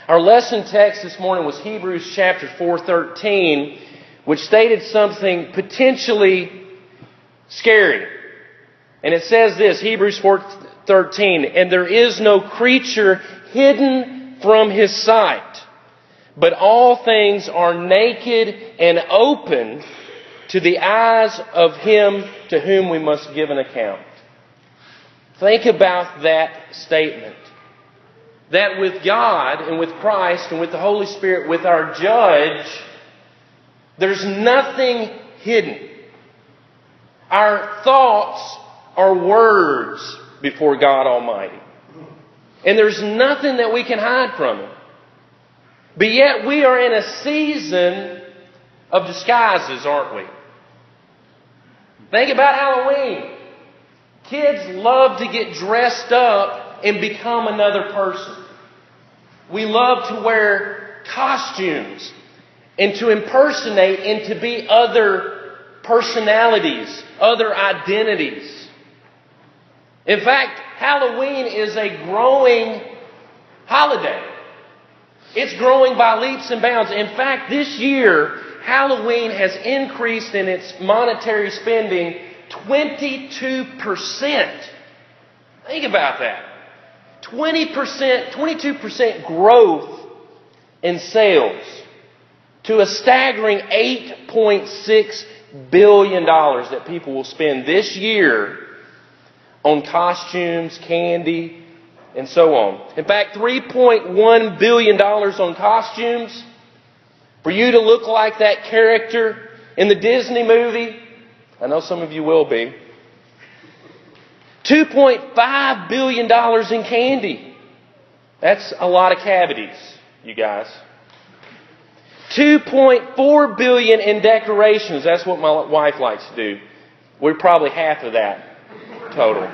Our lesson text this morning was Hebrews chapter 4:13, which stated something potentially scary. And it says this, Hebrews 4:13, "And there is no creature hidden from His sight, but all things are naked and open to the eyes of Him to whom we must give an account." Think about that statement. That with God and with Christ and with the Holy Spirit, with our judge, there's nothing hidden. Our thoughts are words before God Almighty. And there's nothing that we can hide from Him. But yet we are in a season of disguises, aren't we? Think about Halloween. Kids love to get dressed up and become another person. We love to wear costumes and to impersonate and to be other personalities, other identities. In fact, Halloween is a growing holiday. It's growing by leaps and bounds. In fact, this year, Halloween has increased in its monetary spending 22%. Think about that. 22% growth in sales to a staggering $8.6 billion that people will spend this year on costumes, candy, and so on. In fact, $3.1 billion on costumes for you to look like that character in the Disney movie. I know some of you will be. $2.5 billion in candy. That's a lot of cavities, you guys. $2.4 billion in decorations. That's what my wife likes to do. We're probably half of that total.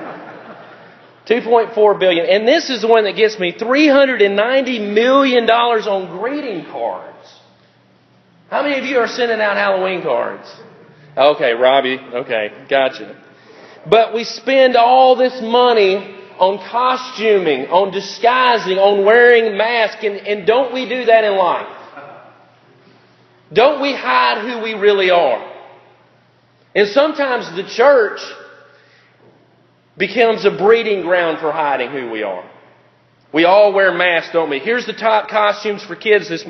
$2.4 billion. And this is the one that gets me. $390 million on greeting cards. How many of you are sending out Halloween cards? Okay, Robbie. Okay, gotcha. But we spend all this money on costuming, on disguising, on wearing masks. And don't we do that in life? Don't we hide who we really are? And sometimes the church becomes a breeding ground for hiding who we are. We all wear masks, don't we? Here's the top costumes for kids this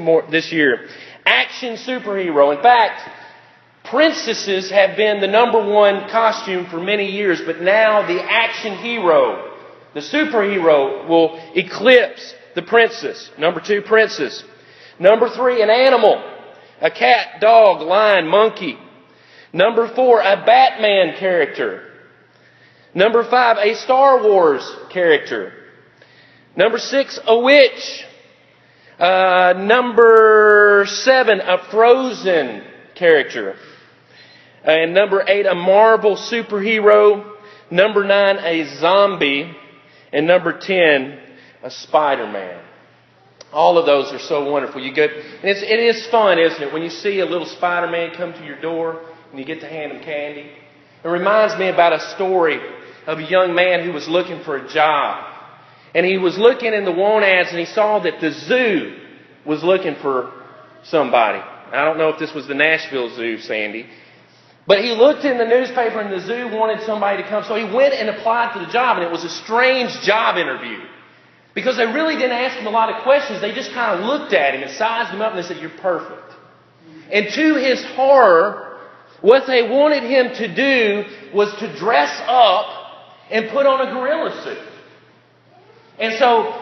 year. Action superhero. In fact, princesses have been the number one costume for many years, but now the action hero, the superhero, will eclipse the princess. Number 2, princess. Number 3, an animal. A cat, dog, lion, monkey. Number 4, a Batman character. Number 5, a Star Wars character. Number 6, a witch. Number 7, a Frozen character. And number 8, a Marvel superhero. Number 9, a zombie. And number 10, a Spider-Man. All of those are so wonderful. It is fun, isn't it, when you see a little Spider-Man come to your door and you get to hand him candy. It reminds me about a story of a young man who was looking for a job. And he was looking in the want ads and he saw that the zoo was looking for somebody. I don't know if this was the Nashville Zoo, Sandy. But he looked in the newspaper and the zoo wanted somebody to come. So he went and applied for the job. And it was a strange job interview. Because they really didn't ask him a lot of questions. They just kind of looked at him and sized him up and they said, "You're perfect." And to his horror, what they wanted him to do was to dress up and put on a gorilla suit. And so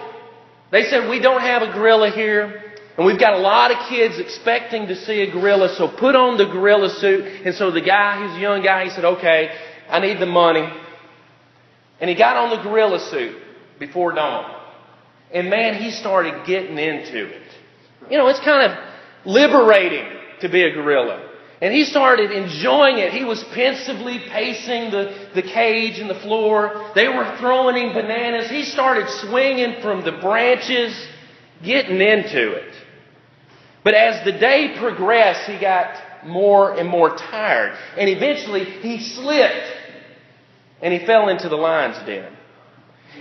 they said, "We don't have a gorilla here. And we've got a lot of kids expecting to see a gorilla. So put on the gorilla suit." And so the guy, who's a young guy, he said, "Okay, I need the money." And he got on the gorilla suit before dawn. And man, he started getting into it. You know, it's kind of liberating to be a gorilla. And he started enjoying it. He was pensively pacing the cage and the floor. They were throwing him bananas. He started swinging from the branches, getting into it. But as the day progressed, he got more and more tired. And eventually, he slipped. And he fell into the lion's den.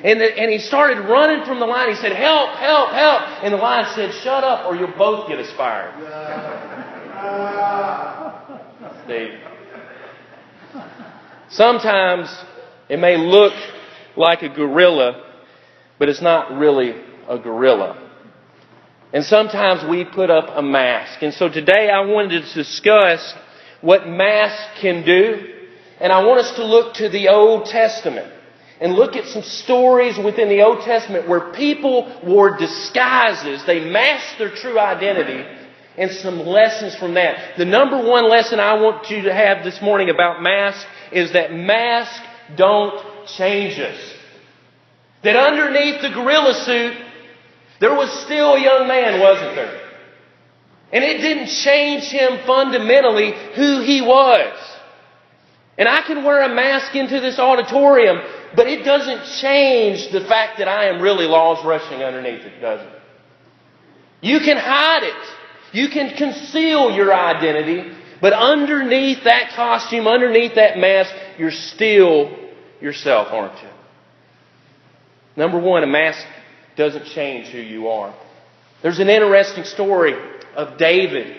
And he started running from the lion. He said, "Help, help, help." And the lion said, "Shut up or you'll both get us fired." Steve. Sometimes it may look like a gorilla, but it's not really a gorilla. And sometimes we put up a mask. And so today I wanted to discuss what masks can do. And I want us to look to the Old Testament and look at some stories within the Old Testament where people wore disguises. They masked their true identity, and some lessons from that. The number one lesson I want you to have this morning about masks is that masks don't change us. That underneath the gorilla suit, there was still a young man, wasn't there? And it didn't change him fundamentally who he was. And I can wear a mask into this auditorium, but it doesn't change the fact that I am really laws rushing underneath it, does it? You can hide it. You can conceal your identity, but underneath that costume, underneath that mask, you're still yourself, aren't you? Number one, a mask doesn't change who you are. There's an interesting story of David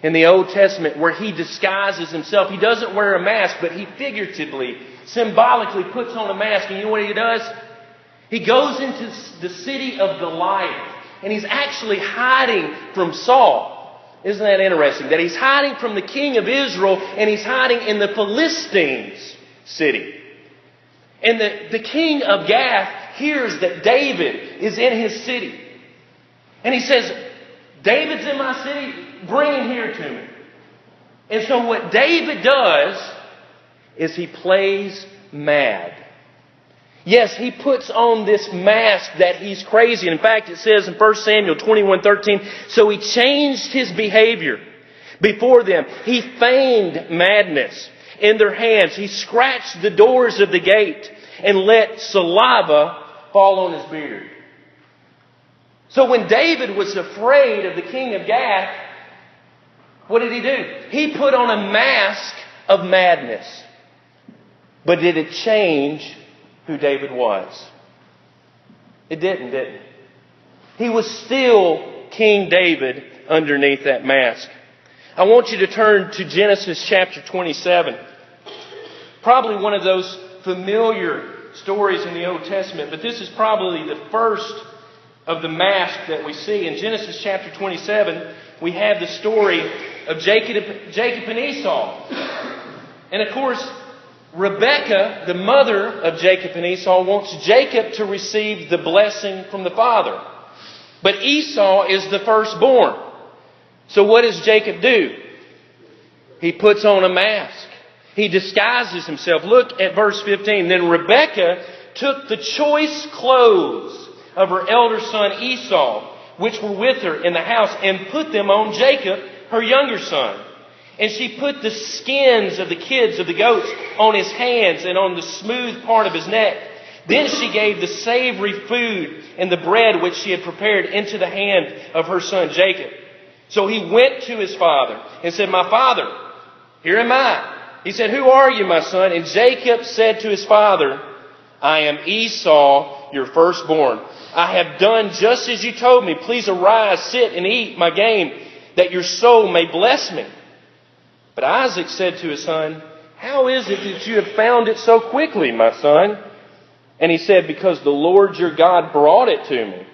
in the Old Testament where he disguises himself. He doesn't wear a mask, but he figuratively, symbolically puts on a mask. And you know what he does? He goes into the city of Goliath, and he's actually hiding from Saul. Isn't that interesting? That he's hiding from the king of Israel, and he's hiding in the Philistines' city. And the king of Gath hears that David is in his city. And he says, "David's in my city, bring him here to me." And so what David does is he plays mad. Yes, he puts on this mask that he's crazy. In fact, it says in 1 Samuel 21:13, so he changed his behavior before them. He feigned madness in their hands. He scratched the doors of the gate and let saliva fall on his beard. So when David was afraid of the king of Gath, what did he do? He put on a mask of madness. But did it change who David was? It didn't, did it? He was still King David underneath that mask. I want you to turn to Genesis chapter 27. Probably one of those familiar stories in the Old Testament, but this is probably the first of the mask that we see. In Genesis chapter 27, we have the story of Jacob and Esau. And of course, Rebekah, the mother of Jacob and Esau, wants Jacob to receive the blessing from the father. But Esau is the firstborn. So what does Jacob do? He puts on a mask. He disguises himself. Look at verse 15. Then Rebekah took the choice clothes of her elder son Esau, which were with her in the house, and put them on Jacob, her younger son. And she put the skins of the kids of the goats on his hands and on the smooth part of his neck. Then she gave the savory food and the bread which she had prepared into the hand of her son Jacob. So he went to his father and said, "My father, here am I." He said, "Who are you, my son?" And Jacob said to his father, "I am Esau, your firstborn. I have done just as you told me. Please arise, sit, and eat my game, that your soul may bless me." But Isaac said to his son, "How is it that you have found it so quickly, my son?" And he said, "Because the Lord your God brought it to me."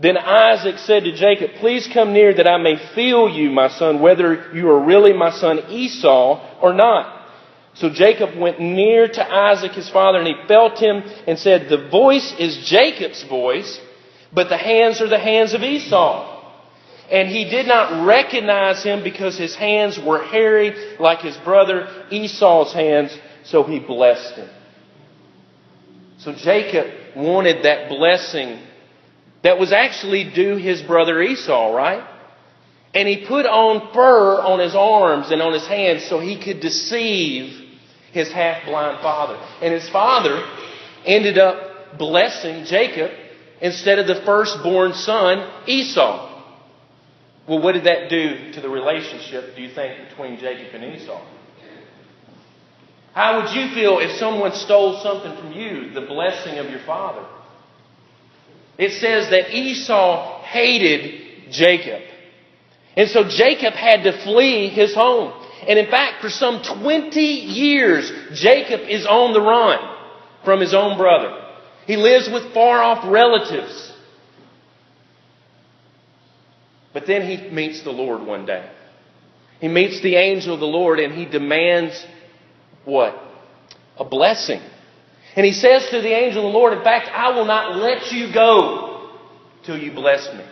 Then Isaac said to Jacob, "Please come near that I may feel you, my son, whether you are really my son Esau or not." So Jacob went near to Isaac his father, and he felt him and said, "The voice is Jacob's voice, but the hands are the hands of Esau." And he did not recognize him because his hands were hairy like his brother Esau's hands, so he blessed him. So Jacob wanted that blessing that was actually due his brother Esau, right? And he put on fur on his arms and on his hands so he could deceive his half-blind father. And his father ended up blessing Jacob instead of the firstborn son, Esau. Well, what did that do to the relationship, do you think, between Jacob and Esau? How would you feel if someone stole something from you, the blessing of your father? it says that Esau hated Jacob. And so Jacob had to flee his home. And in fact, for some 20 years, Jacob is on the run from his own brother. He lives with far-off relatives. But then he meets the Lord one day. He meets the angel of the Lord and he demands what? A blessing. And he says to the angel of the Lord, in fact, I will not let you go till you bless me.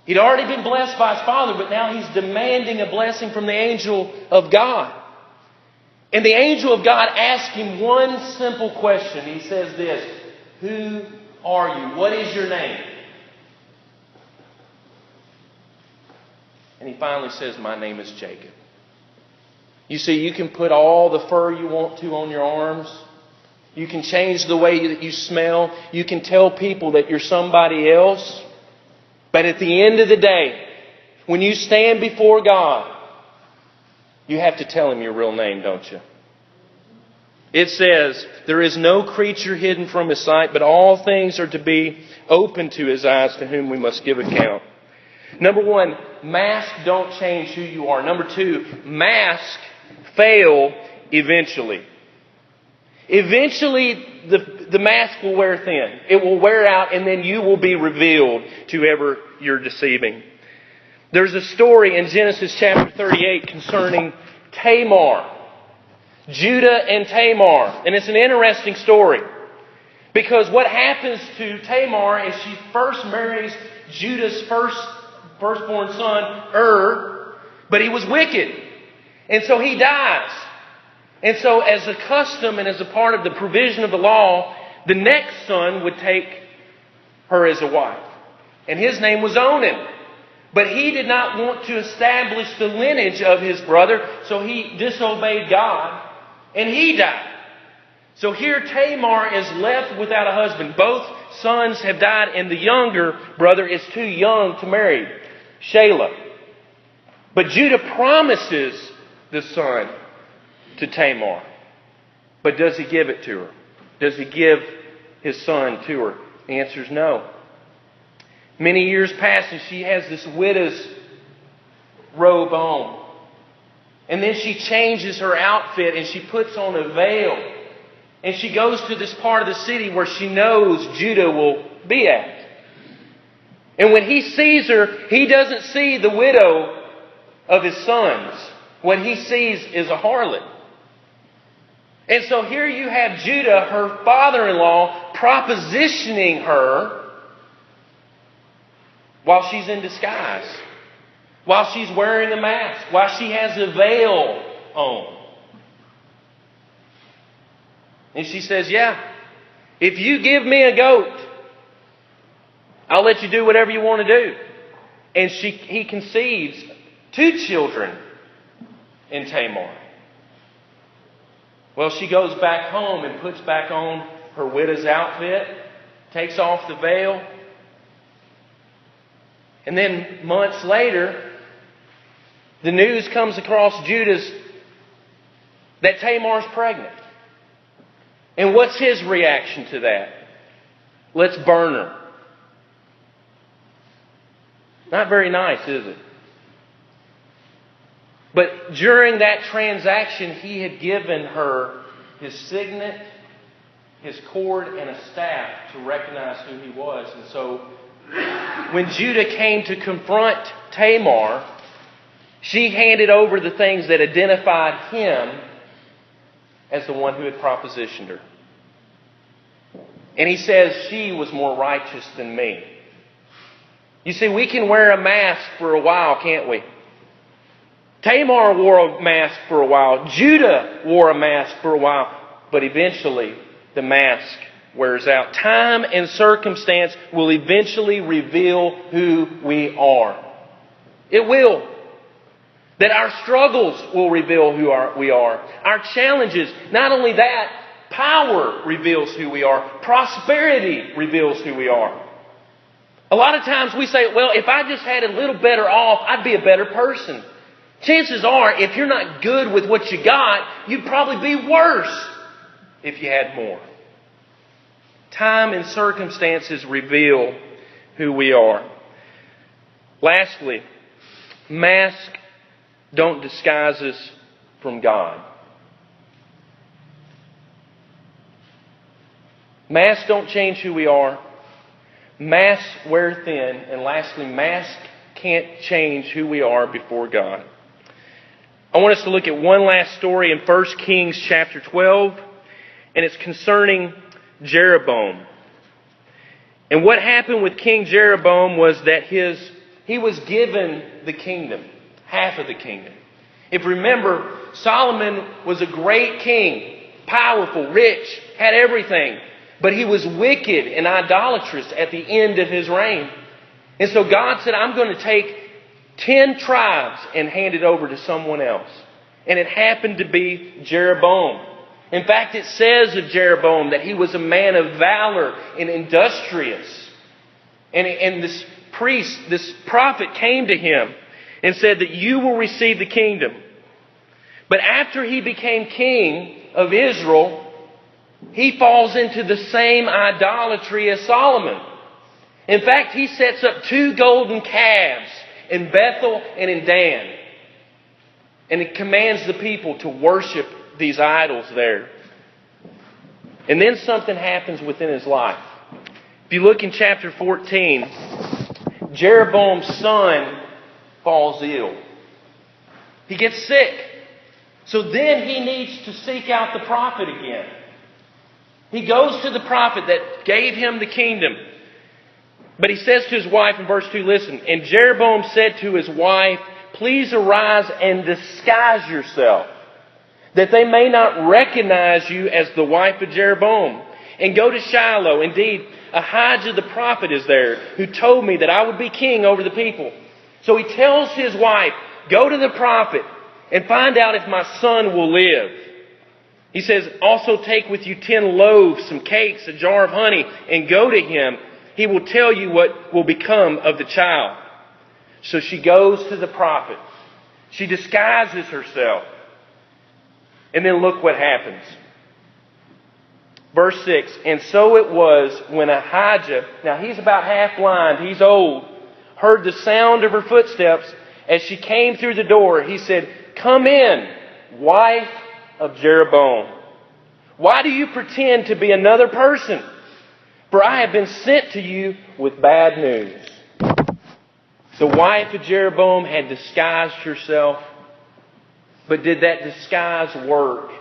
He'd already been blessed by his father, but now he's demanding a blessing from the angel of God. And the angel of God asks him one simple question. He says this, who are you? What is your name? And he finally says, my name is Jacob. You see, you can put all the fur you want to on your arms. You can change the way that you smell. You can tell people that you're somebody else. But at the end of the day, when you stand before God, you have to tell Him your real name, don't you? It says, there is no creature hidden from His sight, but all things are to be open to His eyes, to whom we must give account. Number one, masks don't change who you are. Number two, masks fail eventually. Eventually, the mask will wear thin. It will wear out, and then you will be revealed to whoever you're deceiving. There's a story in Genesis chapter 38 concerning Tamar. Judah and Tamar. And it's an interesting story. Because what happens to Tamar is she first marries Judah's firstborn son, but he was wicked. And so he dies. And so as a custom and as a part of the provision of the law, the next son would take her as a wife. And his name was Onan. But he did not want to establish the lineage of his brother, so he disobeyed God, and he died. So here Tamar is left without a husband. Both sons have died, and the younger brother is too young to marry, Shelah. But Judah promises the son to Tamar. But does he give it to her? Does he give his son to her? The answer is no. Many years pass and she has this widow's robe on. And then she changes her outfit and she puts on a veil. And she goes to this part of the city where she knows Judah will be at. And when he sees her, he doesn't see the widow of his sons. What he sees is a harlot. And so here you have Judah, her father-in-law, propositioning her while she's in disguise, while she's wearing a mask, while she has a veil on. And she says, yeah, if you give me a goat, I'll let you do whatever you want to do. And he conceives 2 children in Tamar. Well, she goes back home and puts back on her widow's outfit, takes off the veil. And then months later, the news comes across Judah's that Tamar's pregnant. And what's his reaction to that? Let's burn her. Not very nice, is it? But during that transaction, he had given her his signet, his cord, and a staff to recognize who he was. And so when Judah came to confront Tamar, she handed over the things that identified him as the one who had propositioned her. And he says, she was more righteous than me. You see, we can wear a mask for a while, can't we? Tamar wore a mask for a while. Judah wore a mask for a while. But eventually, the mask wears out. Time and circumstance will eventually reveal who we are. It will. That our struggles will reveal who we are. Our challenges. Not only that, power reveals who we are. Prosperity reveals who we are. A lot of times we say, well, if I just had a little better off, I'd be a better person. Chances are, if you're not good with what you got, you'd probably be worse if you had more. Time and circumstances reveal who we are. Lastly, masks don't disguise us from God. Masks don't change who we are. Masks wear thin. And lastly, masks can't change who we are before God. I want us to look at one last story in 1 Kings chapter 12. And it's concerning Jeroboam. And what happened with King Jeroboam was that he was given the kingdom, half of the kingdom. If you remember, Solomon was a great king, powerful, rich, had everything. But he was wicked and idolatrous at the end of his reign. And so God said, I'm going to take 10 tribes and hand it over to someone else. And it happened to be Jeroboam. In fact, it says of Jeroboam that he was a man of valor and industrious. And this priest, this prophet came to him and said that you will receive the kingdom. But after he became king of Israel, he falls into the same idolatry as Solomon. In fact, he sets up 2 golden calves in Bethel and in Dan. And he commands the people to worship these idols there. And then something happens within his life. If you look in chapter 14, Jeroboam's son falls ill. He gets sick. So then he needs to seek out the prophet again. He goes to the prophet that gave him the kingdom. But he says to his wife in verse 2, listen, and Jeroboam said to his wife, please arise and disguise yourself, that they may not recognize you as the wife of Jeroboam. And go to Shiloh. Indeed, Ahijah the prophet is there, who told me that I would be king over the people. So he tells his wife, go to the prophet and find out if my son will live. He says, also take with you 10 loaves, some cakes, a jar of honey, and go to him. He will tell you what will become of the child. So she goes to the prophet. She disguises herself. And then look what happens. Verse 6, and so it was when Ahijah, now he's about half blind, he's old, heard the sound of her footsteps as she came through the door. He said, come in, wife of Jeroboam. Why do you pretend to be another person? For I have been sent to you with bad news. The wife of Jeroboam had disguised herself. But did that disguise work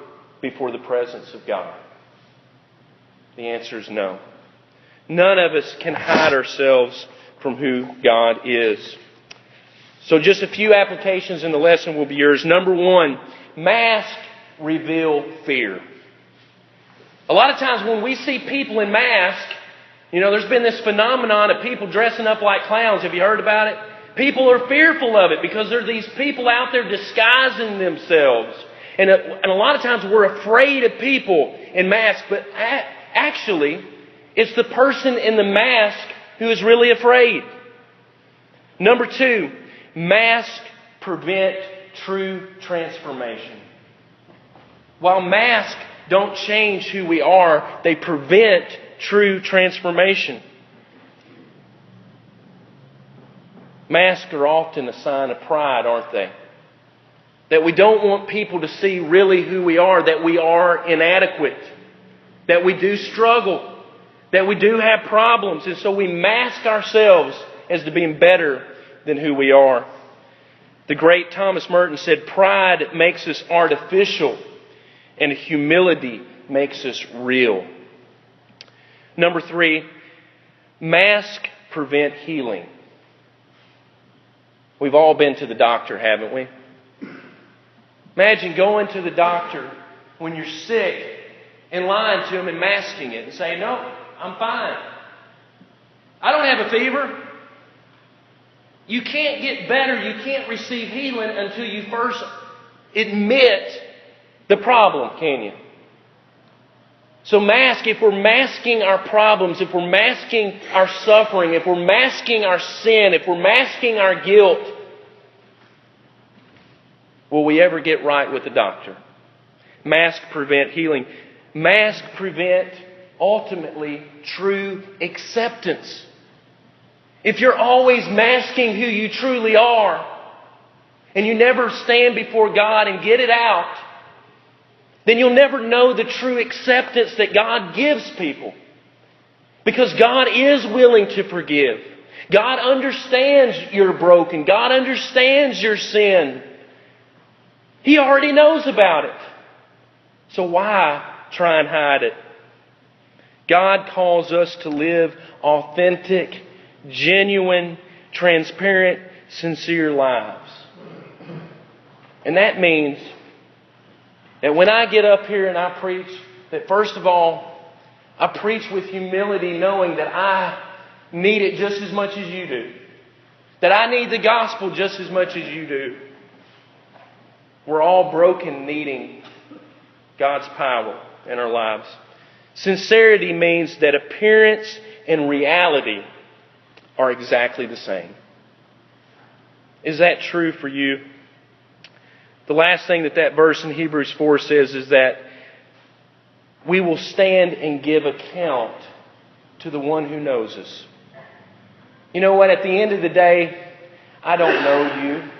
before the presence of God? The answer is no. None of us can hide ourselves from who God is. So just a few applications in the lesson will be yours. Number 1, masks reveal fear. A lot of times when we see people in masks, there's been this phenomenon of people dressing up like clowns. Have you heard about it? People are fearful of it because there are these people out there disguising themselves. And a lot of times we're afraid of people in masks, but actually it's the person in the mask who is really afraid. Number 2, masks prevent true transformation. While masks don't change who we are, they prevent true transformation. Masks are often a sign of pride, aren't they? That we don't want people to see really who we are, that we are inadequate, that we do struggle, that we do have problems, and so we mask ourselves as to being better than who we are. The great Thomas Merton said, pride makes us artificial and humility makes us real. Number 3, masks prevent healing. We've all been to the doctor, haven't we? Imagine going to the doctor when you're sick and lying to him and masking it and saying, no, I'm fine. I don't have a fever. You can't get better, you can't receive healing until you first admit the problem, can you? So if we're masking our problems, if we're masking our suffering, if we're masking our sin, if we're masking our guilt, will we ever get right with the doctor? Masks prevent healing. Masks prevent ultimately true acceptance. If you're always masking who you truly are, and you never stand before God and get it out, then you'll never know the true acceptance that God gives people. Because God is willing to forgive. God understands you're broken. God understands your sin. He already knows about it. So why try and hide it? God calls us to live authentic, genuine, transparent, sincere lives. And that means that when I get up here and I preach, that first of all, I preach with humility, knowing that I need it just as much as you do. That I need the gospel just as much as you do. We're all broken, needing God's power in our lives. Sincerity means that appearance and reality are exactly the same. Is that true for you? The last thing that verse in Hebrews 4 says is that we will stand and give account to the one who knows us. You know what? At the end of the day, I don't know you.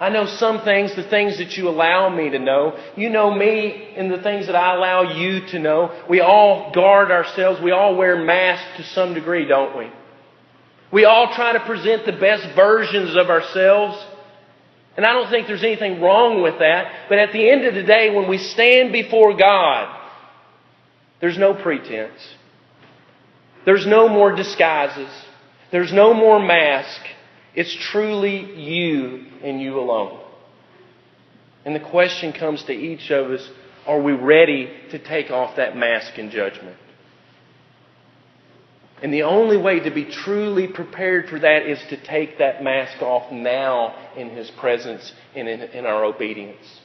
I know some things, the things that you allow me to know. You know me and the things that I allow you to know. We all guard ourselves. We all wear masks to some degree, don't we? We all try to present the best versions of ourselves. And I don't think there's anything wrong with that. But at the end of the day, when we stand before God, there's no pretense. There's no more disguises. There's no more mask. It's truly you and you alone. And the question comes to each of us, are we ready to take off that mask in judgment? And the only way to be truly prepared for that is to take that mask off now in His presence and in our obedience.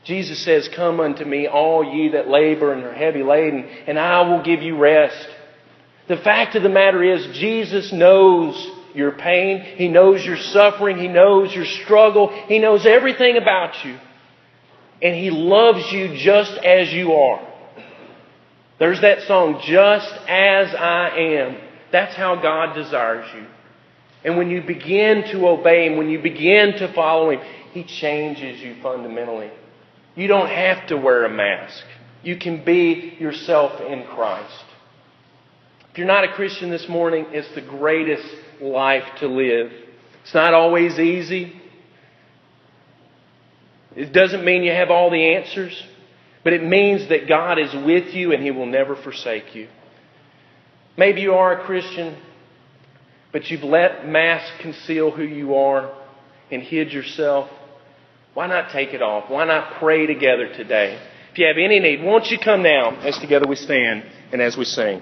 Jesus says, "Come unto me, all ye that labor and are heavy laden, and I will give you rest." The fact of the matter is, Jesus knows your pain. He knows your suffering. He knows your struggle. He knows everything about you. And He loves you just as you are. There's that song, "Just as I am." That's how God desires you. And when you begin to obey Him, when you begin to follow Him, He changes you fundamentally. You don't have to wear a mask. You can be yourself in Christ. If you're not a Christian this morning, it's the greatest life to live. It's not always easy. It doesn't mean you have all the answers. But it means that God is with you and He will never forsake you. Maybe you are a Christian, but you've let mask conceal who you are and hid yourself. Why not take it off? Why not pray together today? If you have any need, won't you come now as together we stand and as we sing?